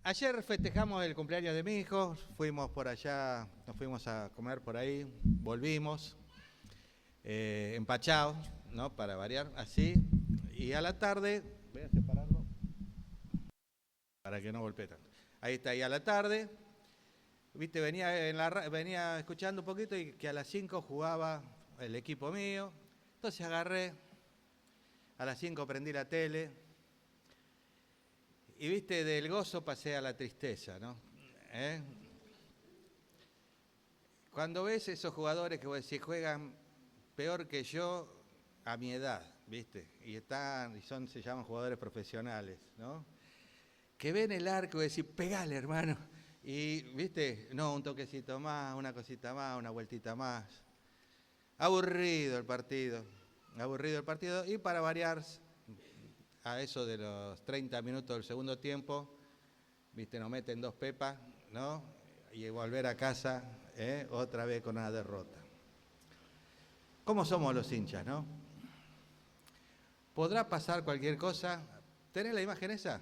Ayer festejamos el cumpleaños de mi hijo, fuimos por allá, nos fuimos a comer por ahí, volvimos, empachados, ¿no? Para variar, así. Y a la tarde, voy a separarlo para que no golpee tanto. Ahí está, y a la tarde, viste, venía escuchando un poquito y que a las 5 jugaba el equipo mío. Entonces agarré, a las 5 prendí la tele y viste, del gozo pasé a la tristeza, ¿no? Cuando ves esos jugadores que vos decís juegan peor que yo a mi edad, ¿viste? Se llaman jugadores profesionales, ¿no? Que ven el arco y decís, pegale, hermano. Y, ¿viste? No, un toquecito más, una cosita más, una vueltita más. Aburrido el partido. Aburrido el partido. Y para variar, a eso de los 30 minutos del segundo tiempo, ¿viste? Nos meten 2 pepas, ¿no? Y volver a casa, otra vez con una derrota. ¿Cómo somos los hinchas, no? ¿Podrá pasar cualquier cosa? ¿Tenés la imagen esa?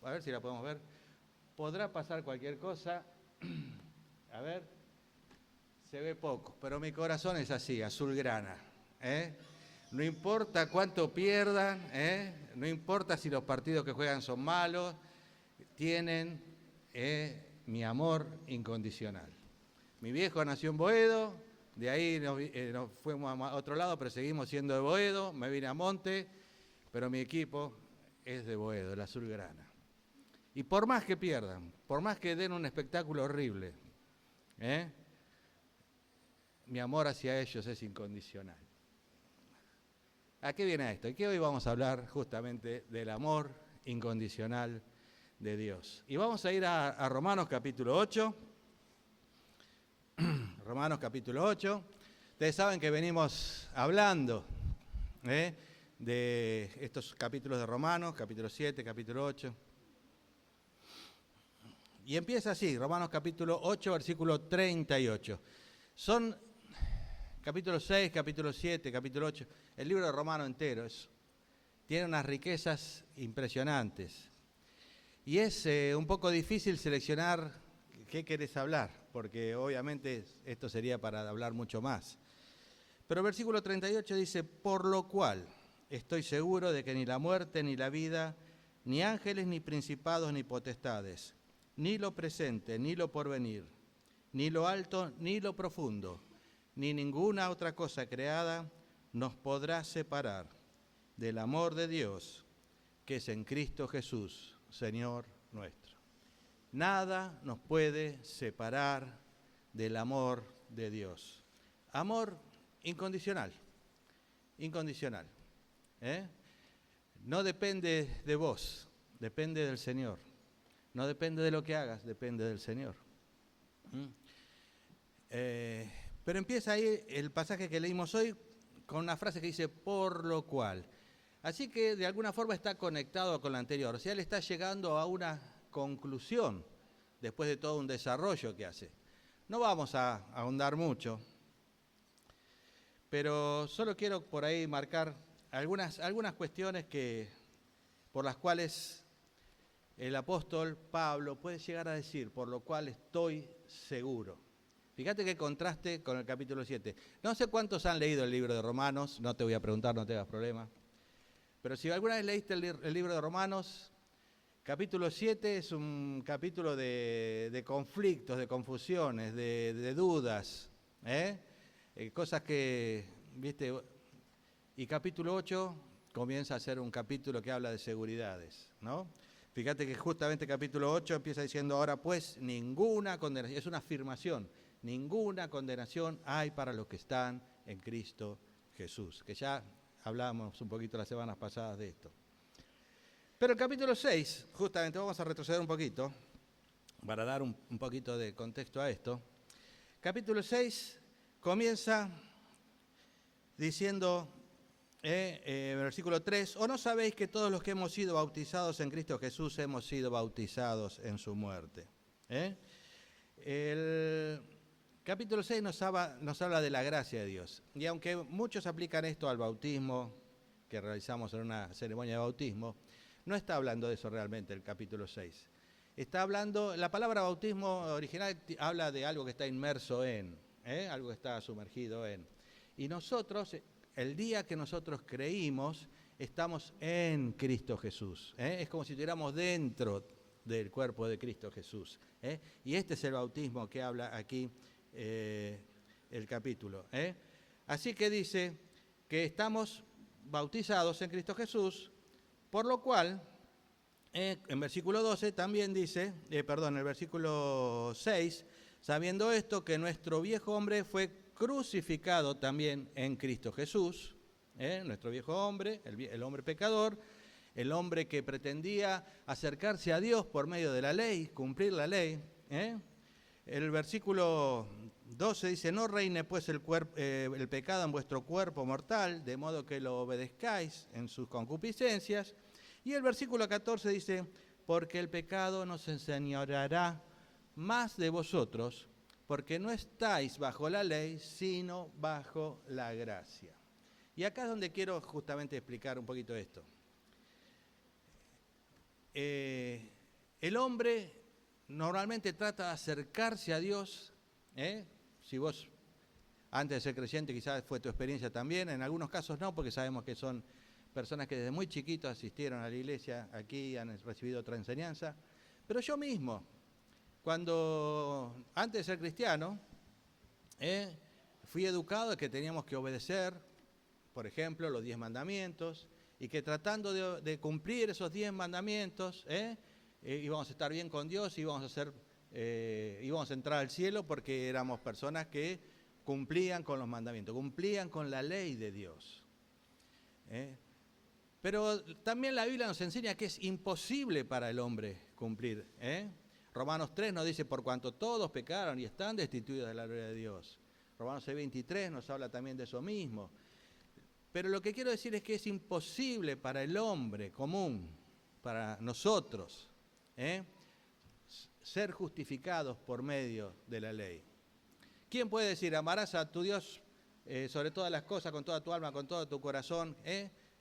A ver si la podemos ver. ¿Podrá pasar cualquier cosa? A ver. Se ve poco, pero mi corazón es así, azulgrana. No importa cuánto pierdan, no importa si los partidos que juegan son malos, tienen mi amor incondicional. Mi viejo nació en Boedo, de ahí nos fuimos a otro lado, pero seguimos siendo de Boedo, me vine a Monte, pero mi equipo es de Boedo, el azulgrana. Y por más que pierdan, por más que den un espectáculo horrible, mi amor hacia ellos es incondicional. ¿A qué viene esto? Y que hoy vamos a hablar justamente del amor incondicional de Dios. Y vamos a ir a Romanos capítulo 8. Romanos capítulo 8. Ustedes saben que venimos hablando de estos capítulos de Romanos, capítulo 7, capítulo 8. Y empieza así, Romanos capítulo 8, versículo 38. Son capítulo 6, capítulo 7, capítulo 8. El libro de Romanos entero tiene unas riquezas impresionantes. Y es un poco difícil seleccionar qué querés hablar, porque obviamente esto sería para hablar mucho más. Pero el versículo 38 dice, por lo cual estoy seguro de que ni la muerte, ni la vida, ni ángeles, ni principados, ni potestades, ni lo presente, ni lo porvenir, ni lo alto, ni lo profundo, ni ninguna otra cosa creada nos podrá separar del amor de Dios que es en Cristo Jesús, Señor nuestro. Nada nos puede separar del amor de Dios. Amor incondicional, incondicional. No depende de vos, depende del Señor. No depende de lo que hagas, depende del Señor. Pero empieza ahí el pasaje que leímos hoy con una frase que dice, por lo cual. Así que de alguna forma está conectado con la anterior. O sea, él está llegando a una conclusión después de todo un desarrollo que hace. No vamos a ahondar mucho, pero solo quiero por ahí marcar algunas cuestiones por las cuales el apóstol Pablo puede llegar a decir, por lo cual estoy seguro. Fíjate qué contraste con el capítulo 7. No sé cuántos han leído el libro de Romanos, no te voy a preguntar, no te hagas problema. Pero si alguna vez leíste el libro de Romanos, capítulo 7 es un capítulo de conflictos, de confusiones, de dudas, cosas que, viste, y capítulo 8 comienza a ser un capítulo que habla de seguridades, ¿no? Fíjate que justamente capítulo 8 empieza diciendo, ahora pues ninguna condenación, es una afirmación, ninguna condenación hay para los que están en Cristo Jesús, que ya hablábamos un poquito las semanas pasadas de esto. Pero el capítulo 6, justamente vamos a retroceder un poquito, para dar un poquito de contexto a esto. Capítulo 6 comienza diciendo, versículo 3, ¿o no sabéis que todos los que hemos sido bautizados en Cristo Jesús hemos sido bautizados en su muerte? El capítulo 6 nos habla de la gracia de Dios. Y aunque muchos aplican esto al bautismo que realizamos en una ceremonia de bautismo, no está hablando de eso realmente el capítulo 6. está hablando, la palabra bautismo original habla de algo que está inmerso en, algo que está sumergido en. Y nosotros, el día que nosotros creímos, estamos en Cristo Jesús. Es como si estuviéramos dentro del cuerpo de Cristo Jesús. Y este es el bautismo que habla aquí el capítulo. Así que dice que estamos bautizados en Cristo Jesús, por lo cual, en versículo 12 también dice, en el versículo 6, sabiendo esto, que nuestro viejo hombre fue crucificado también en Cristo Jesús, nuestro viejo hombre, el hombre pecador, el hombre que pretendía acercarse a Dios por medio de la ley, cumplir la ley. El versículo 12 dice, no reine pues el pecado en vuestro cuerpo mortal, de modo que lo obedezcáis en sus concupiscencias. Y el versículo 14 dice, porque el pecado no se enseñoreará más de vosotros, porque no estáis bajo la ley, sino bajo la gracia. Y acá es donde quiero justamente explicar un poquito esto. El hombre normalmente trata de acercarse a Dios. Si vos, antes de ser creyente, quizás fue tu experiencia también, en algunos casos no, porque sabemos que son personas que desde muy chiquitos asistieron a la iglesia, aquí han recibido otra enseñanza. Pero yo mismo, antes de ser cristiano, fui educado de que teníamos que obedecer, por ejemplo, los 10 mandamientos, y que tratando de cumplir esos 10 mandamientos, íbamos a estar bien con Dios, íbamos a entrar al cielo porque éramos personas que cumplían con los mandamientos, cumplían con la ley de Dios. Pero también la Biblia nos enseña que es imposible para el hombre cumplir. Romanos 3 nos dice, por cuanto todos pecaron y están destituidos de la gloria de Dios. Romanos 6:23 nos habla también de eso mismo. Pero lo que quiero decir es que es imposible para el hombre común, para nosotros, ser justificados por medio de la ley. ¿Quién puede decir, amarás a tu Dios sobre todas las cosas, con toda tu alma, con todo tu corazón?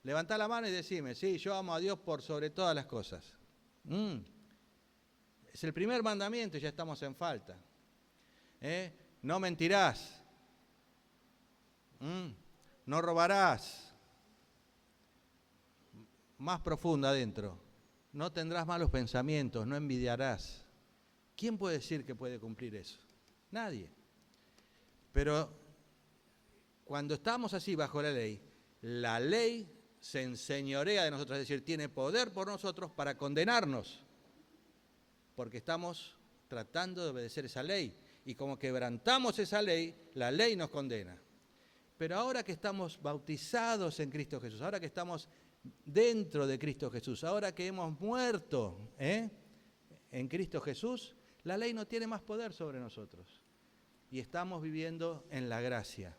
Levantá la mano y decime, sí, yo amo a Dios por sobre todas las cosas. Es el primer mandamiento y ya estamos en falta. No mentirás. No robarás. Más profunda adentro. No tendrás malos pensamientos, no envidiarás. ¿Quién puede decir que puede cumplir eso? Nadie. Pero cuando estamos así bajo la ley se enseñorea de nosotros, es decir, tiene poder por nosotros para condenarnos, porque estamos tratando de obedecer esa ley. Y como quebrantamos esa ley, la ley nos condena. Pero ahora que estamos bautizados en Cristo Jesús, ahora que estamos dentro de Cristo Jesús, ahora que hemos muerto en Cristo Jesús, la ley no tiene más poder sobre nosotros. Y estamos viviendo en la gracia,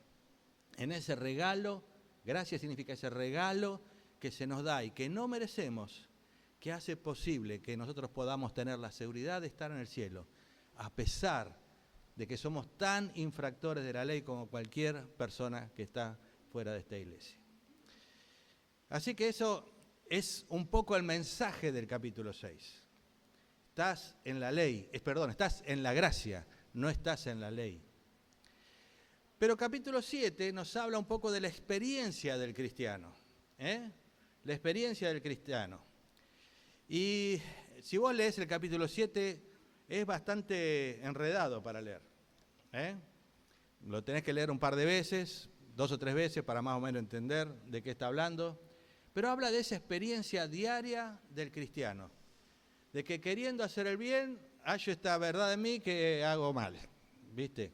en ese regalo. Gracia significa ese regalo que se nos da y que no merecemos, que hace posible que nosotros podamos tener la seguridad de estar en el cielo, a pesar de que somos tan infractores de la ley como cualquier persona que está fuera de esta iglesia. Así que eso es un poco el mensaje del capítulo 6. Estás en la ley, estás en la gracia, no estás en la ley. Pero capítulo 7 nos habla un poco de la experiencia del cristiano. La experiencia del cristiano. Y si vos lees el capítulo 7, es bastante enredado para leer. Lo tenés que leer un par de veces, 2 o 3 veces para más o menos entender de qué está hablando. Pero habla de esa experiencia diaria del cristiano. De que queriendo hacer el bien, hallo esta verdad en mí que hago mal. ¿Viste?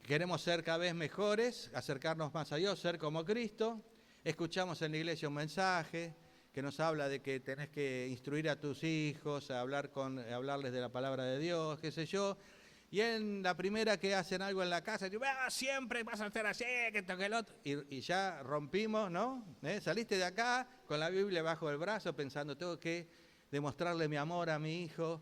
Queremos ser cada vez mejores, acercarnos más a Dios, ser como Cristo. Escuchamos en la iglesia un mensaje que nos habla de que tenés que instruir a tus hijos, hablarles de la palabra de Dios, qué sé yo. Y en la primera que hacen algo en la casa, siempre vas a hacer así, que esto, que el otro. Y ya rompimos, ¿no? Saliste de acá con la Biblia bajo el brazo pensando, tengo que demostrarle mi amor a mi hijo,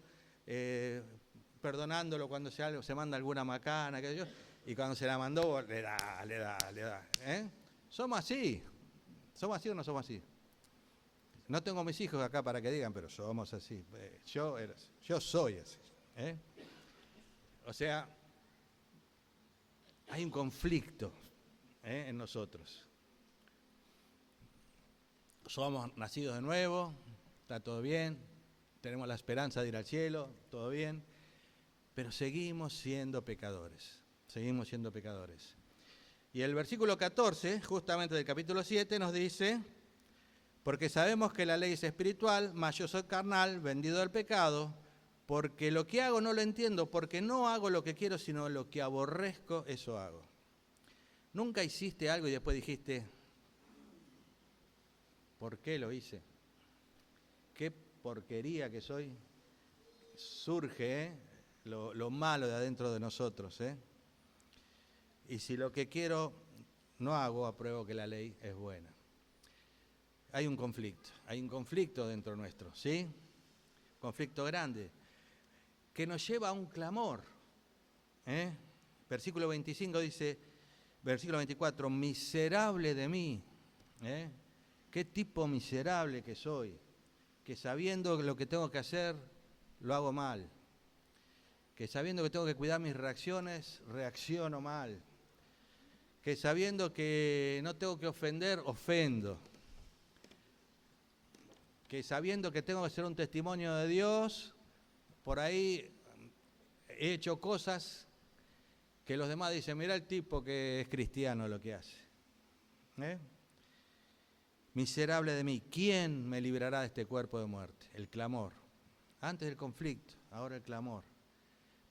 perdonándolo cuando se manda alguna macana, qué sé yo. Y cuando se la mandó, le da. ¿Somos así? ¿Somos así o no somos así? No tengo mis hijos acá para que digan, pero somos así. Yo soy así. O sea, hay un conflicto en nosotros. Somos nacidos de nuevo, está todo bien, tenemos la esperanza de ir al cielo, todo bien, pero seguimos siendo pecadores. Y el versículo 14, justamente del capítulo 7, nos dice: porque sabemos que la ley es espiritual, mas yo soy carnal, vendido al pecado, porque lo que hago no lo entiendo, porque no hago lo que quiero, sino lo que aborrezco, eso hago. ¿Nunca hiciste algo y después dijiste, ¿por qué lo hice? ¿Qué porquería que soy? Surge lo malo de adentro de nosotros. Y si lo que quiero no hago, apruebo que la ley es buena. Hay un conflicto dentro nuestro, ¿sí? Conflicto grande, que nos lleva a un clamor. Versículo 25 dice, versículo 24, miserable de mí. Qué tipo miserable que soy, que sabiendo lo que tengo que hacer, lo hago mal. Que sabiendo que tengo que cuidar mis reacciones, reacciono mal. Que sabiendo que no tengo que ofender, ofendo. Que sabiendo que tengo que ser un testimonio de Dios, por ahí he hecho cosas que los demás dicen, mira el tipo que es cristiano lo que hace. Miserable de mí, ¿quién me librará de este cuerpo de muerte? El clamor. Antes del conflicto, ahora el clamor.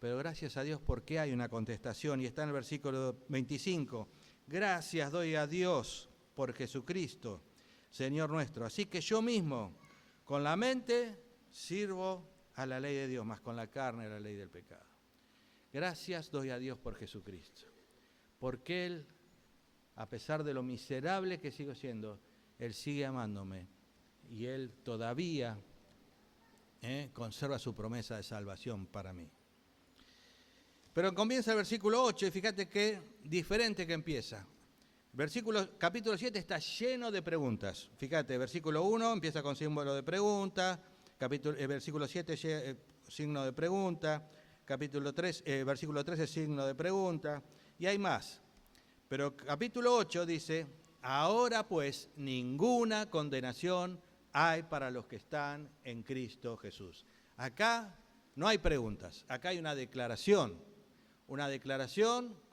Pero gracias a Dios porque hay una contestación, y está en el versículo 25. Gracias doy a Dios por Jesucristo, Señor nuestro. Así que yo mismo, con la mente, sirvo a la ley de Dios, más con la carne a la ley del pecado. Gracias doy a Dios por Jesucristo. Porque Él, a pesar de lo miserable que sigo siendo, Él sigue amándome. Y Él todavía conserva su promesa de salvación para mí. Pero comienza el versículo 8 y fíjate qué diferente que empieza. Capítulo 7 está lleno de preguntas. Fíjate, versículo 1 empieza con símbolo de pregunta, versículo 7 signo de pregunta, versículo 13 signo de pregunta, y hay más. Pero capítulo 8 dice, ahora pues ninguna condenación hay para los que están en Cristo Jesús. Acá no hay preguntas, acá hay una declaración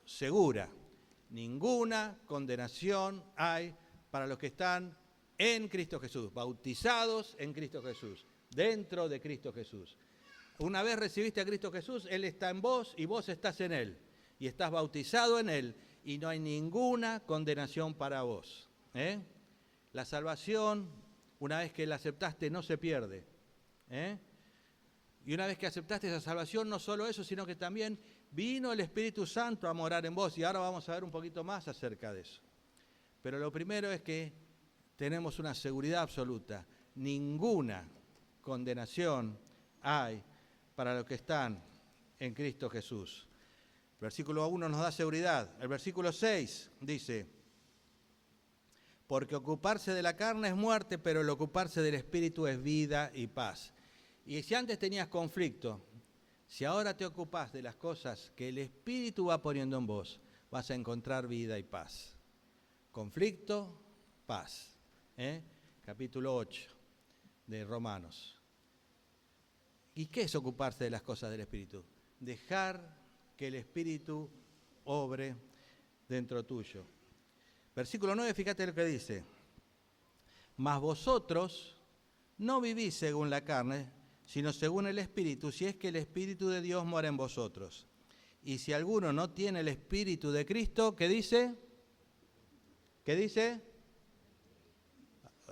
segura. Ninguna condenación hay para los que están en Cristo Jesús, bautizados en Cristo Jesús, dentro de Cristo Jesús. Una vez recibiste a Cristo Jesús, Él está en vos y vos estás en Él. Y estás bautizado en Él y no hay ninguna condenación para vos. La salvación, una vez que la aceptaste, no se pierde. Y una vez que aceptaste esa salvación, no solo eso, sino que también vino el Espíritu Santo a morar en vos, y ahora vamos a ver un poquito más acerca de eso. Pero lo primero es que tenemos una seguridad absoluta. Ninguna condenación hay para los que están en Cristo Jesús. El versículo 1 nos da seguridad. El versículo 6 dice, porque ocuparse de la carne es muerte, pero el ocuparse del Espíritu es vida y paz. Y si antes tenías conflicto, si ahora te ocupás de las cosas que el Espíritu va poniendo en vos, vas a encontrar vida y paz. Conflicto, paz. Capítulo 8 de Romanos. ¿Y qué es ocuparse de las cosas del Espíritu? Dejar que el Espíritu obre dentro tuyo. Versículo 9, fíjate lo que dice. Mas vosotros no vivís según la carne, sino según el Espíritu, si es que el Espíritu de Dios mora en vosotros. Y si alguno no tiene el Espíritu de Cristo, ¿qué dice? ¿Qué dice?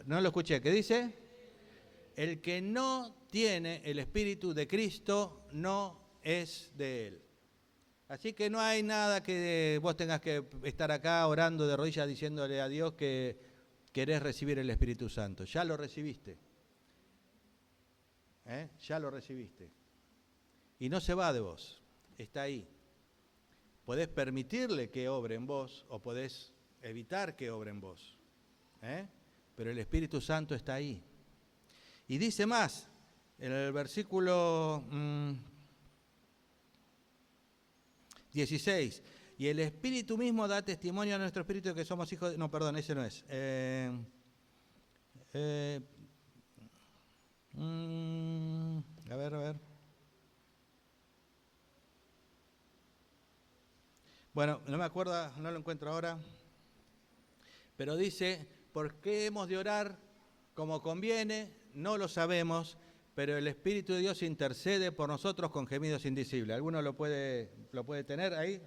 No lo escuché, ¿qué dice? El que no tiene el Espíritu de Cristo no es de Él. Así que no hay nada que vos tengas que estar acá orando de rodillas diciéndole a Dios que querés recibir el Espíritu Santo. Ya lo recibiste. Ya lo recibiste. Y no se va de vos, está ahí. Podés permitirle que obre en vos o podés evitar que obre en vos. Pero el Espíritu Santo está ahí. Y dice más, en el versículo 16, y el Espíritu mismo da testimonio a nuestro espíritu de que somos hijos de... No, perdón, ese no es. A ver. Bueno, no me acuerdo, no lo encuentro ahora. Pero dice, ¿por qué hemos de orar como conviene? No lo sabemos, pero el Espíritu de Dios intercede por nosotros con gemidos indecibles. ¿Alguno lo puede tener ahí,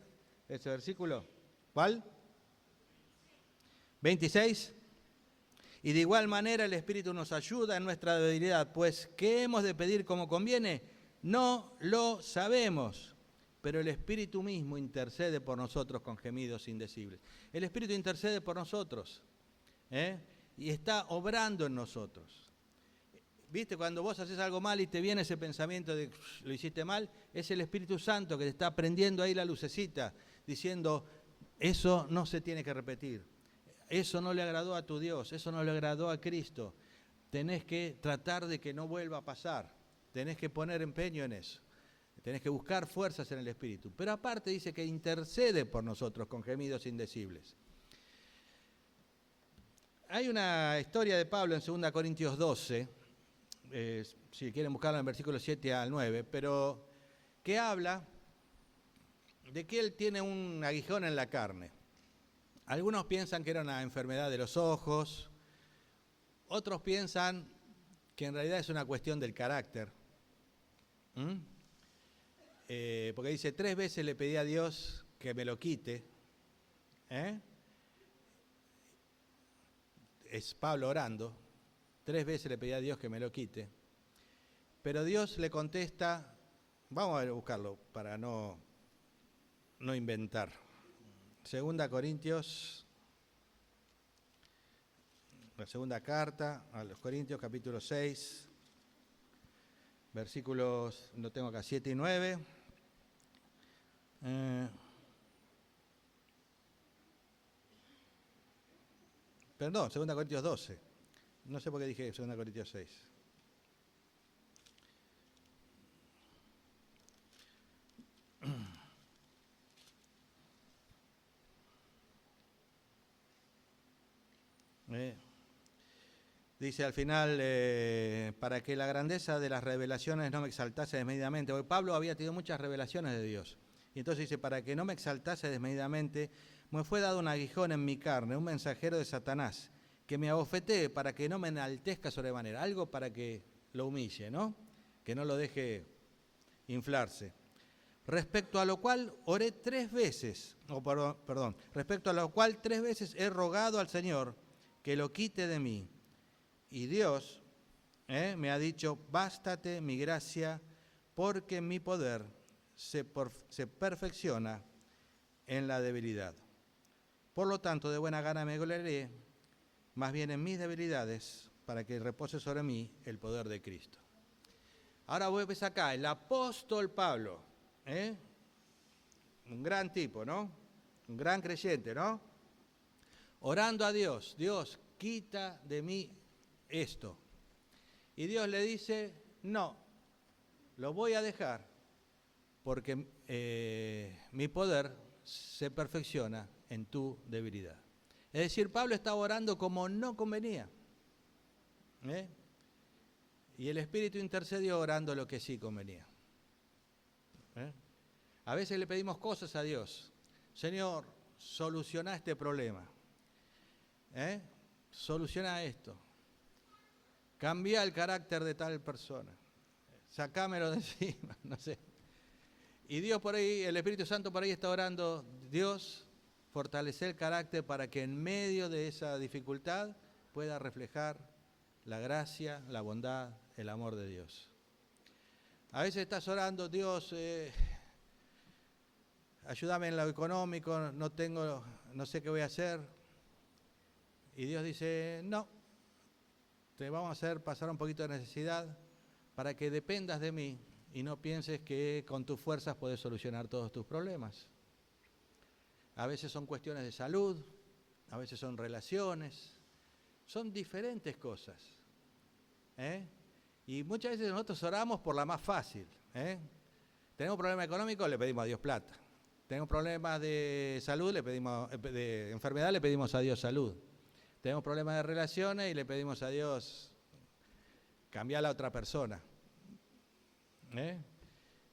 ese versículo? ¿Cuál? 26. Y de igual manera el Espíritu nos ayuda en nuestra debilidad, pues ¿qué hemos de pedir como conviene? No lo sabemos, pero el Espíritu mismo intercede por nosotros con gemidos indecibles. El Espíritu intercede por nosotros, y está obrando en nosotros. ¿Viste? Cuando vos haces algo mal y te viene ese pensamiento de lo hiciste mal, es el Espíritu Santo que te está prendiendo ahí la lucecita, diciendo, eso no se tiene que repetir. Eso no le agradó a tu Dios, eso no le agradó a Cristo. Tenés que tratar de que no vuelva a pasar. Tenés que poner empeño en eso. Tenés que buscar fuerzas en el Espíritu. Pero aparte dice que intercede por nosotros con gemidos indecibles. Hay una historia de Pablo en 2 Corintios 12, si quieren buscarla en versículos 7 al 9, pero que habla de que él tiene un aguijón en la carne. Algunos piensan que era una enfermedad de los ojos, otros piensan que en realidad es una cuestión del carácter. Porque dice, 3 veces le pedí a Dios que me lo quite. Es Pablo orando, 3 veces le pedí a Dios que me lo quite. Pero Dios le contesta, vamos a buscarlo para no inventar. 2 Corintios, la segunda carta a los Corintios, capítulo 6, versículos, lo tengo acá, 7 y 9. Perdón, 2 Corintios 12. No sé por qué dije 2 Corintios 6. Dice al final, para que la grandeza de las revelaciones no me exaltase desmedidamente. Porque Pablo había tenido muchas revelaciones de Dios. Y entonces dice, para que no me exaltase desmedidamente, me fue dado un aguijón en mi carne, un mensajero de Satanás, que me abofetee para que no me enaltezca sobremanera. Algo para que lo humille, ¿no? Que no lo deje inflarse. Respecto a lo cual oré 3 veces, respecto a lo cual 3 veces he rogado al Señor que lo quite de mí. Y Dios me ha dicho, bástate mi gracia, porque mi poder se perfecciona en la debilidad. Por lo tanto, de buena gana me gloriaré, más bien en mis debilidades, para que repose sobre mí el poder de Cristo. Ahora ves acá, el apóstol Pablo, un gran tipo, ¿no? Un gran creyente, ¿no? Orando a Dios, Dios, quita de mí esto. Y Dios le dice, no, lo voy a dejar porque mi poder se perfecciona en tu debilidad. Es decir, Pablo estaba orando como no convenía. Y el Espíritu intercedió orando lo que sí convenía. A veces le pedimos cosas a Dios. Señor, soluciona este problema. Soluciona esto. Cambia el carácter de tal persona. Sacámelo de encima, no sé. Y Dios por ahí, el Espíritu Santo por ahí está orando, Dios, fortalece el carácter para que en medio de esa dificultad pueda reflejar la gracia, la bondad, el amor de Dios. A veces estás orando, Dios, ayúdame en lo económico, no sé qué voy a hacer. Y Dios dice, no, te vamos a hacer pasar un poquito de necesidad para que dependas de mí y no pienses que con tus fuerzas puedes solucionar todos tus problemas. A veces son cuestiones de salud, a veces son relaciones, son diferentes cosas. Y muchas veces nosotros oramos por la más fácil. Tenemos problemas económicos, le pedimos a Dios plata. Tenemos problemas de salud, de enfermedad, le pedimos a Dios salud. Tenemos problemas de relaciones y le pedimos a Dios cambiar a la otra persona.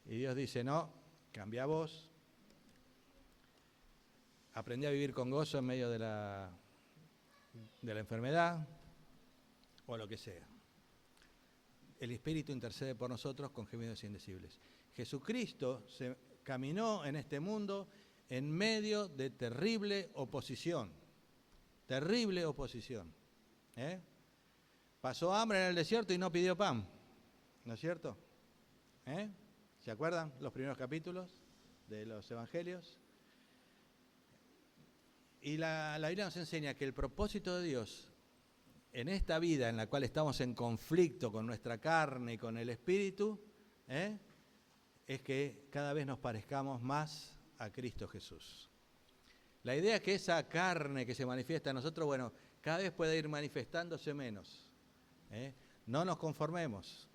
Y Dios dice, no, cambia vos. Aprendí a vivir con gozo en medio de la enfermedad o lo que sea. El Espíritu intercede por nosotros con gemidos indecibles. Jesucristo caminó en este mundo en medio de terrible oposición. Terrible oposición. Pasó hambre en el desierto y no pidió pan. ¿No es cierto? ¿Se acuerdan los primeros capítulos de los evangelios? Y la Biblia nos enseña que el propósito de Dios en esta vida en la cual estamos en conflicto con nuestra carne y con el Espíritu, es que cada vez nos parezcamos más a Cristo Jesús. La idea es que esa carne que se manifiesta en nosotros, bueno, cada vez puede ir manifestándose menos. No nos conformemos.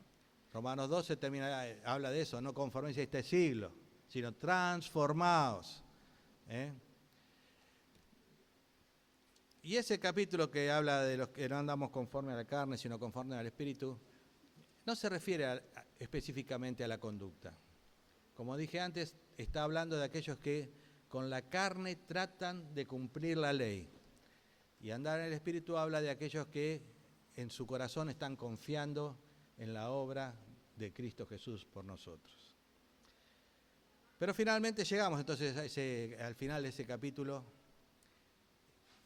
Romanos 12 habla de eso, no conforméis a este siglo, sino transformaos. Y ese capítulo que habla de los que no andamos conforme a la carne, sino conforme al Espíritu, no se refiere específicamente a la conducta. Como dije antes, está hablando de aquellos que con la carne tratan de cumplir la ley. Y andar en el Espíritu habla de aquellos que en su corazón están confiando en la obra de Cristo Jesús por nosotros. Pero finalmente llegamos entonces al final de ese capítulo.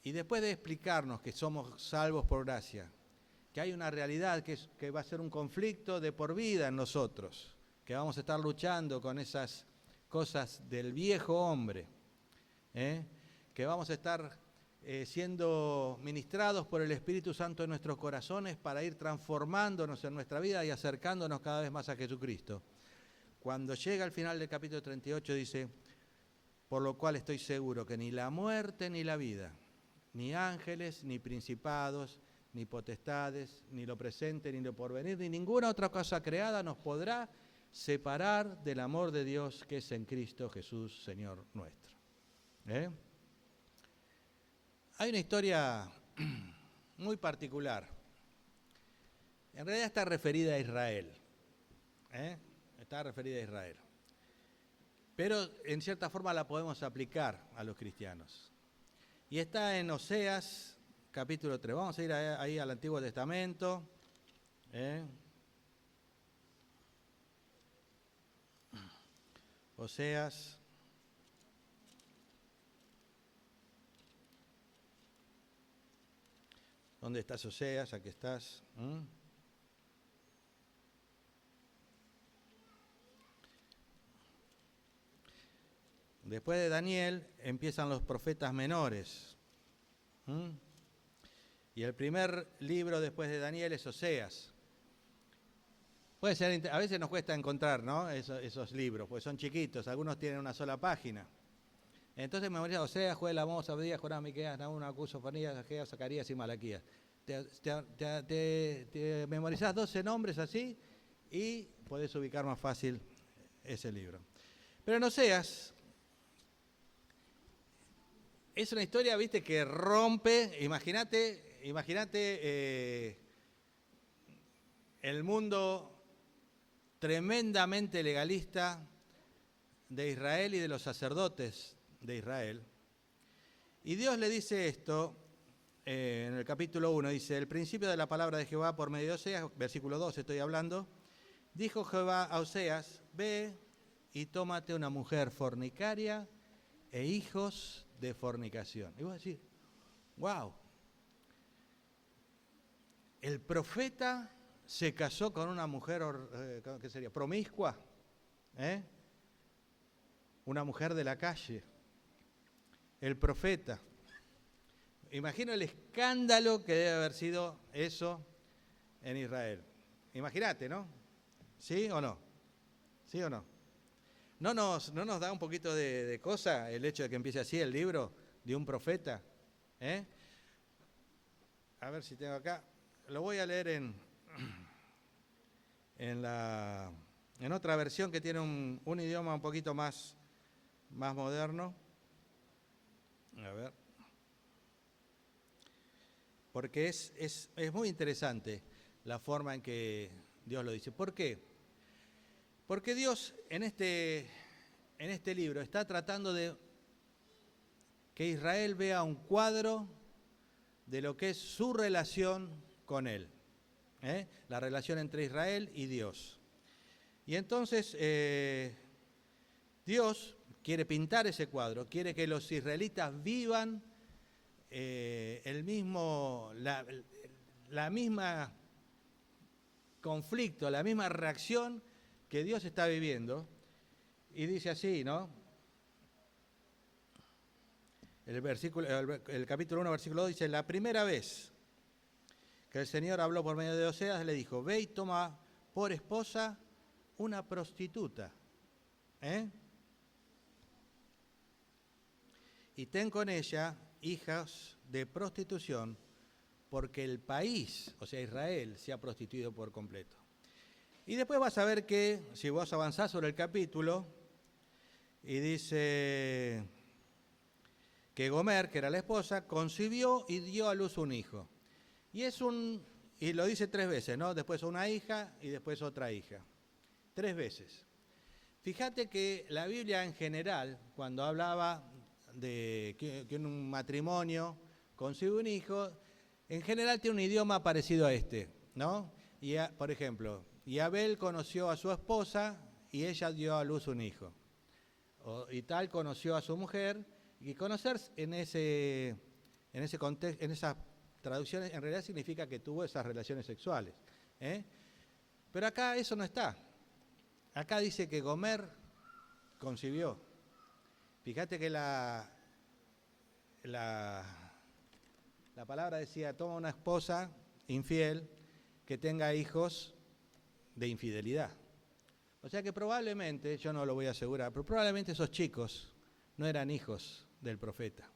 Y después de explicarnos que somos salvos por gracia, que hay una realidad que va a ser un conflicto de por vida en nosotros, que vamos a estar luchando con esas cosas del viejo hombre, que vamos a estar siendo ministrados por el Espíritu Santo en nuestros corazones para ir transformándonos en nuestra vida y acercándonos cada vez más a Jesucristo. Cuando llega al final del capítulo 38 dice, por lo cual estoy seguro que ni la muerte ni la vida, ni ángeles, ni principados, ni potestades, ni lo presente, ni lo porvenir, ni ninguna otra cosa creada nos podrá separar del amor de Dios que es en Cristo Jesús, Señor nuestro. Hay una historia muy particular. En realidad está referida a Israel. Está referida a Israel. Pero en cierta forma la podemos aplicar a los cristianos. Y está en Oseas, capítulo 3. Vamos a ir ahí al Antiguo Testamento. Oseas. ¿Dónde estás, Oseas? Aquí estás. Después de Daniel empiezan los profetas menores. Y el primer libro después de Daniel es Oseas. Puede ser, a veces nos cuesta encontrar, ¿no? esos libros, porque son chiquitos, algunos tienen una sola página. Entonces memorizas Oseas, Joel, Amós, Abdías, Jonás, Miqueas, Nahum, Habacuc, Sofonías, Ageo, Zacarías y Malaquías. Te memorizás 12 nombres así y podés ubicar más fácil ese libro. Pero en Oseas es una historia, viste, que rompe, imagínate el mundo tremendamente legalista de Israel y de los sacerdotes de Israel. Y Dios le dice esto, en el capítulo 1, dice, el principio de la palabra de Jehová por medio de Oseas, versículo 2 estoy hablando, dijo Jehová a Oseas, ve y tómate una mujer fornicaria e hijos de fornicación. Y vos decís, wow, el profeta se casó con una mujer, ¿qué sería? Promiscua, una mujer de la calle. El profeta. Imagino el escándalo que debe haber sido eso en Israel. Imagínate, ¿no? ¿Sí o no? ¿Sí o no? ¿No nos da un poquito de cosa el hecho de que empiece así el libro de un profeta? A ver si tengo acá. Lo voy a leer en otra versión que tiene un idioma un poquito más moderno. A ver. Porque es muy interesante la forma en que Dios lo dice. ¿Por qué? Porque Dios en este libro está tratando de que Israel vea un cuadro de lo que es su relación con Él, la relación entre Israel y Dios. Y entonces Dios quiere pintar ese cuadro, quiere que los israelitas vivan la misma conflicto, la misma reacción que Dios está viviendo. Y dice así, ¿no? El capítulo 1, versículo 2 dice: la primera vez que el Señor habló por medio de Oseas, le dijo: ve y toma por esposa una prostituta, y ten con ella hijas de prostitución, porque el país, o sea Israel, se ha prostituido por completo. Y después vas a ver que, si vos avanzás sobre el capítulo, y dice que Gomer, que era la esposa, concibió y dio a luz un hijo. Y lo dice 3 veces, ¿no? Después una hija y después otra hija. 3 veces. Fíjate que la Biblia en general, cuando hablaba de que en un matrimonio concibe un hijo, en general tiene un idioma parecido a este, ¿no? Por ejemplo, y Abel conoció a su esposa y ella dio a luz un hijo. Y tal conoció a su mujer, y conocer en ese contexto, en esas traducciones, en realidad significa que tuvo esas relaciones sexuales. Pero acá eso no está. Acá dice que Gomer concibió. Fíjate que la palabra decía: toma una esposa infiel que tenga hijos de infidelidad. O sea que probablemente, yo no lo voy a asegurar, pero probablemente esos chicos no eran hijos del profeta.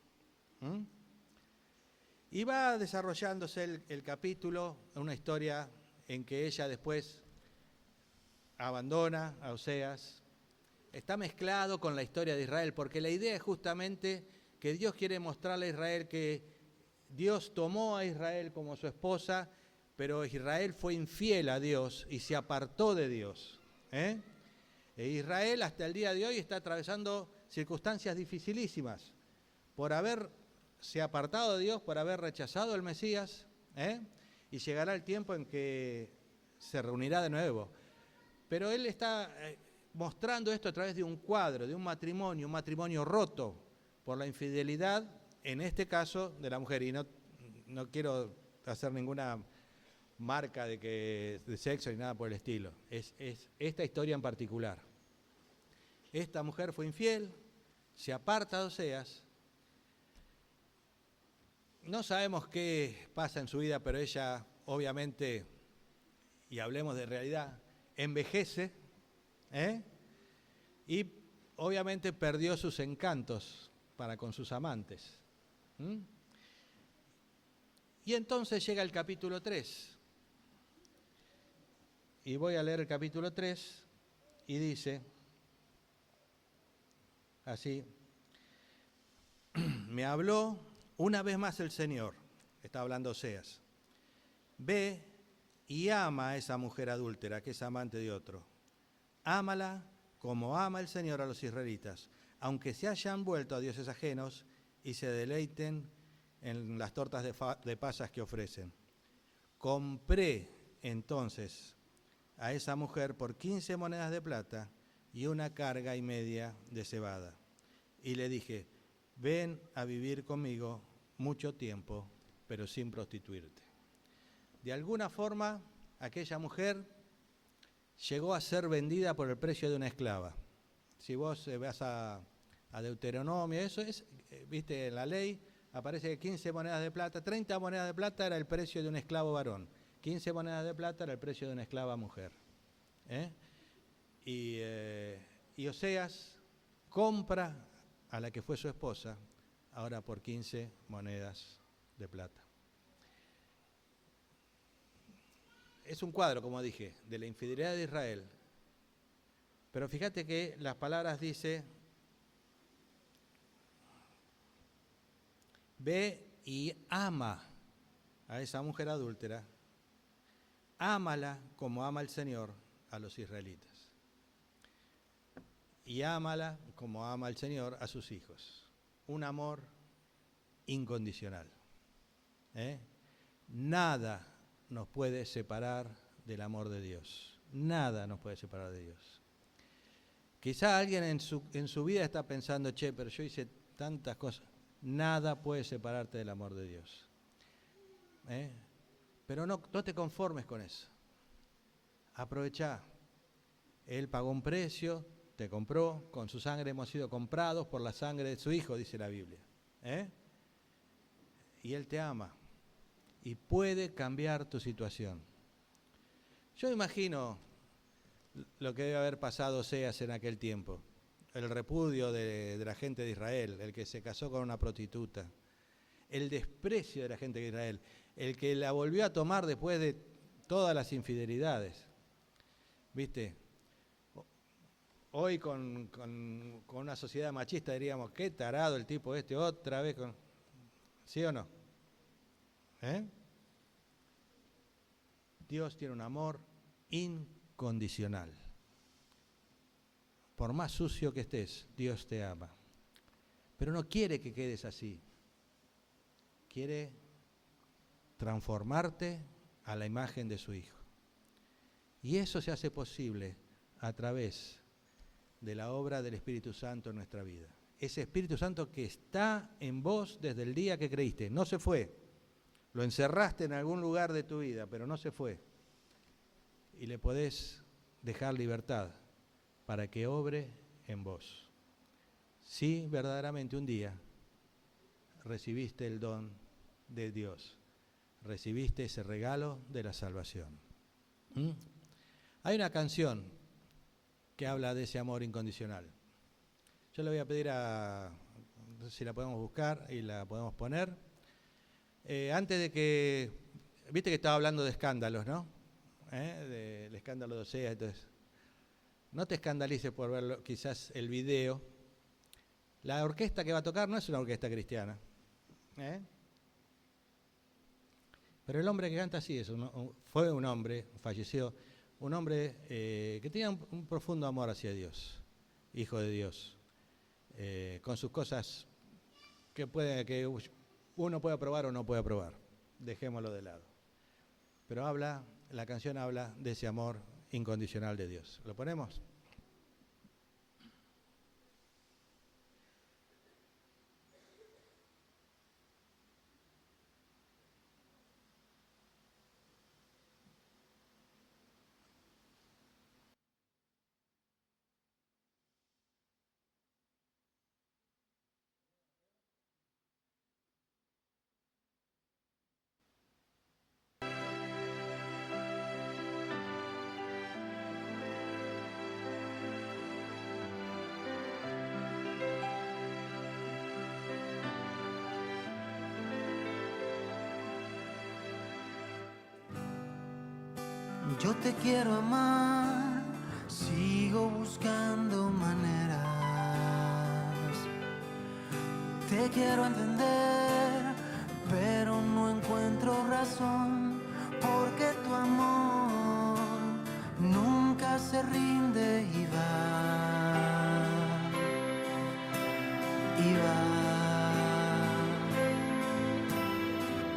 Y va desarrollándose el capítulo, una historia en que ella después abandona a Oseas. Está mezclado con la historia de Israel, porque la idea es justamente que Dios quiere mostrarle a Israel que Dios tomó a Israel como su esposa, pero Israel fue infiel a Dios y se apartó de Dios. E Israel hasta el día de hoy está atravesando circunstancias dificilísimas por haberse apartado de Dios, por haber rechazado al Mesías, y llegará el tiempo en que se reunirá de nuevo. Pero él está mostrando esto a través de un cuadro, de un matrimonio roto por la infidelidad, en este caso de la mujer. Y no quiero hacer ninguna marca de sexo ni nada por el estilo. Es esta historia en particular. Esta mujer fue infiel, se aparta de Oseas. No sabemos qué pasa en su vida, pero ella obviamente, y hablemos de realidad, envejece, y obviamente perdió sus encantos para con sus amantes. Y entonces llega el capítulo 3. Y voy a leer el capítulo 3 y dice así: me habló una vez más el Señor, está hablando Oseas: ve y ama a esa mujer adúltera que es amante de otro. Ámala como ama el Señor a los israelitas, aunque se hayan vuelto a dioses ajenos y se deleiten en las tortas de pasas que ofrecen. Compré entonces a esa mujer por 15 monedas de plata y 1,5 cargas de cebada. Y le dije: ven a vivir conmigo mucho tiempo, pero sin prostituirte. De alguna forma, aquella mujer llegó a ser vendida por el precio de una esclava. Si vos vas a Deuteronomio, eso es, viste, en la ley aparece que 15 monedas de plata, 30 monedas de plata era el precio de un esclavo varón, 15 monedas de plata era el precio de una esclava mujer. Y Oseas compra a la que fue su esposa, ahora por 15 monedas de plata. es un cuadro, como dije, de la infidelidad de Israel. Pero fíjate que las palabras dice, ve y ama a esa mujer adúltera, ámala como ama el Señor a los israelitas. Y ámala como ama el Señor a sus hijos. Un amor incondicional. Nada nos puede separar del amor de Dios. Nada nos puede separar de Dios. Quizá alguien en su vida está pensando, che, pero yo hice tantas cosas. Nada puede separarte del amor de Dios. Pero no te conformes con eso. Aprovechá. Él pagó un precio, te compró, con su sangre hemos sido comprados por la sangre de su Hijo, dice la Biblia. Y Él te ama y puede cambiar tu situación. Yo imagino lo que debe haber pasado Oseas en aquel tiempo, el repudio de la gente de Israel, el que se casó con una prostituta, el desprecio de la gente de Israel, el que la volvió a tomar después de todas las infidelidades. ¿Viste? Hoy con una sociedad machista diríamos, qué tarado el tipo este, otra vez con... ¿Sí o no? Dios tiene un amor incondicional. Por más sucio que estés, Dios te ama. Pero no quiere que quedes así. Quiere transformarte a la imagen de su Hijo. Y eso se hace posible a través de la obra del Espíritu Santo en nuestra vida. Ese Espíritu Santo que está en vos desde el día que creíste, no se fue. Lo encerraste en algún lugar de tu vida, pero no se fue. Y le podés dejar libertad para que obre en vos. Si verdaderamente un día recibiste el don de Dios, recibiste ese regalo de la salvación. Hay una canción que habla de ese amor incondicional. Yo le voy a pedir no sé si la podemos buscar y la podemos poner. Antes de que, viste que estaba hablando de escándalos, ¿no? Del escándalo de Oseas, entonces, no te escandalices por ver quizás el video. La orquesta que va a tocar no es una orquesta cristiana. Pero el hombre que canta sí fue un hombre, falleció, un hombre que tenía un profundo amor hacia Dios, hijo de Dios, con sus cosas que uno puede aprobar o no puede aprobar, dejémoslo de lado. Pero la canción habla de ese amor incondicional de Dios. ¿Lo ponemos? Yo te quiero amar, sigo buscando maneras. Te quiero entender, pero no encuentro razón, porque tu amor nunca se rinde y va, y va,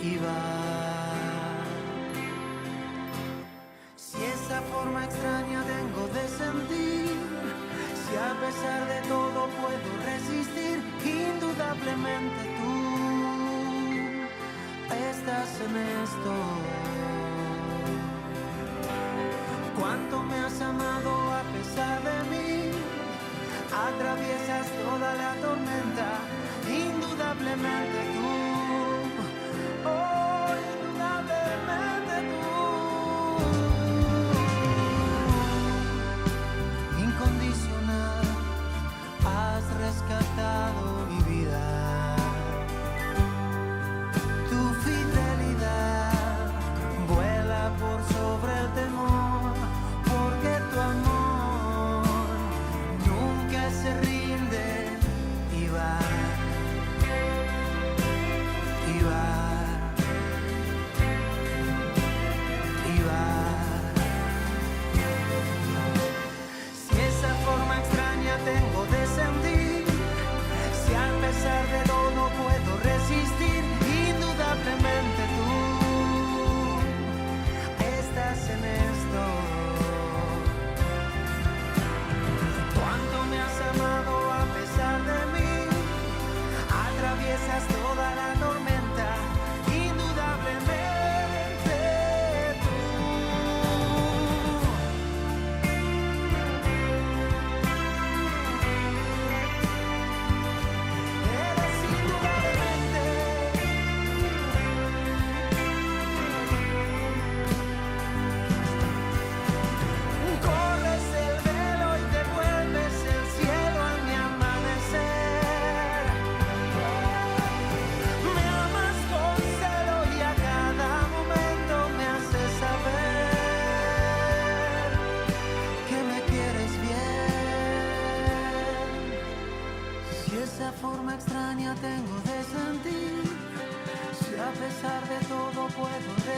y va. Esa forma extraña tengo de sentir, si a pesar de todo puedo resistir, indudablemente tú estás en esto. Cuánto me has amado a pesar de mí, atraviesas toda la tormenta, indudablemente tú, oh, indudablemente tú. Incondicional, has rescatado mi vida. Tu fidelidad vuela por sobre el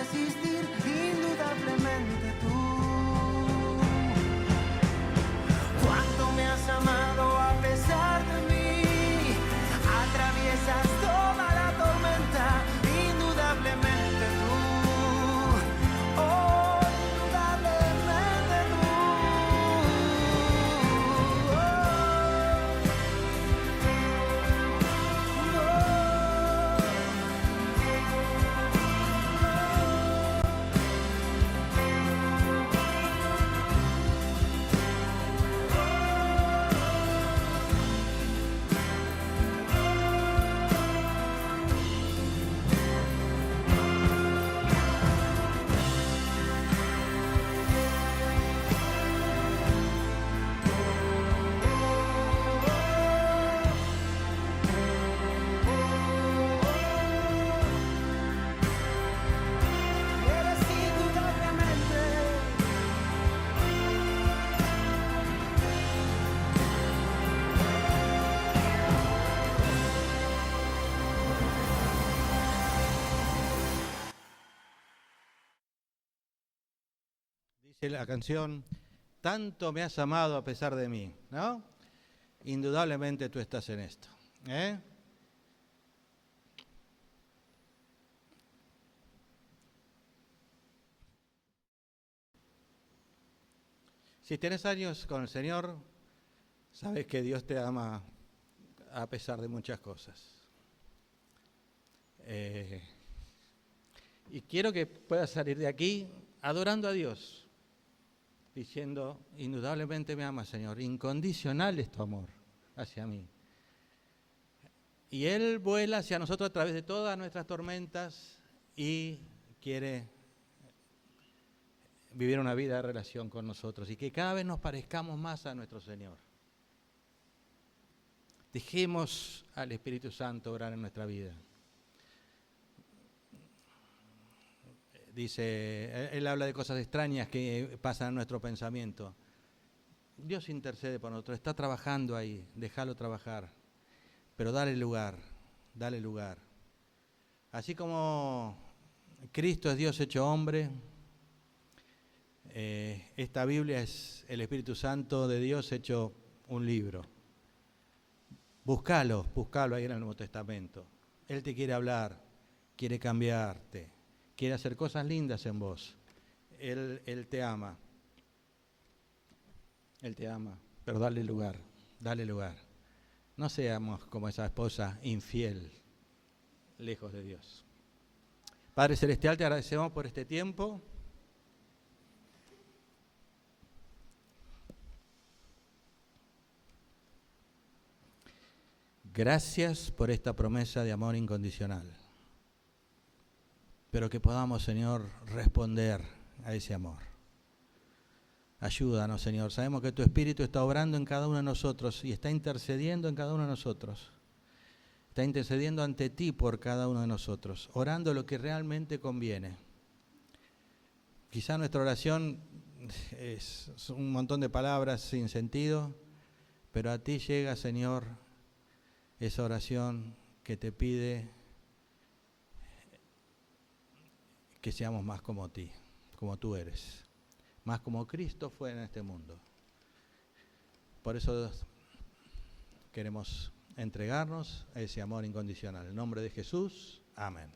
resistir, indudablemente tú. Cuánto me has amado a pesar de mí, atraviesas toda la tormenta, indudablemente tú. Oh, indudablemente tú. Eres indudablemente. Dice la canción, tanto me has amado a pesar de mí, ¿no? Indudablemente tú estás en esto, ¿eh? Si tienes años con el Señor, sabes que Dios te ama a pesar de muchas cosas. Y quiero que puedas salir de aquí adorando a Dios, diciendo, indudablemente me amas, Señor, incondicional es tu amor hacia mí. Y Él vuela hacia nosotros a través de todas nuestras tormentas y quiere vivir una vida de relación con nosotros y que cada vez nos parezcamos más a nuestro Señor. Dejemos al Espíritu Santo obrar en nuestra vida. Dice, él habla de cosas extrañas que pasan en nuestro pensamiento. Dios intercede por nosotros, está trabajando ahí, déjalo trabajar, pero dale lugar, dale lugar. Así como Cristo es Dios hecho hombre, esta Biblia es el Espíritu Santo de Dios hecho un libro. Búscalo ahí en el Nuevo Testamento. Él te quiere hablar, quiere cambiarte, quiere hacer cosas lindas en vos. Él te ama. Él te ama, pero dale lugar, dale lugar. No seamos como esa esposa infiel, lejos de Dios. Padre Celestial, te agradecemos por este tiempo. Gracias por esta promesa de amor incondicional. Pero que podamos, Señor, responder a ese amor. Ayúdanos, Señor. Sabemos que tu Espíritu está obrando en cada uno de nosotros y está intercediendo en cada uno de nosotros. Está intercediendo ante ti por cada uno de nosotros, orando lo que realmente conviene. Quizá nuestra oración es un montón de palabras sin sentido, pero a ti llega, Señor, esa oración que te pide que seamos más como ti, como tú eres, más como Cristo fue en este mundo. Por eso queremos entregarnos a ese amor incondicional. En el nombre de Jesús, amén.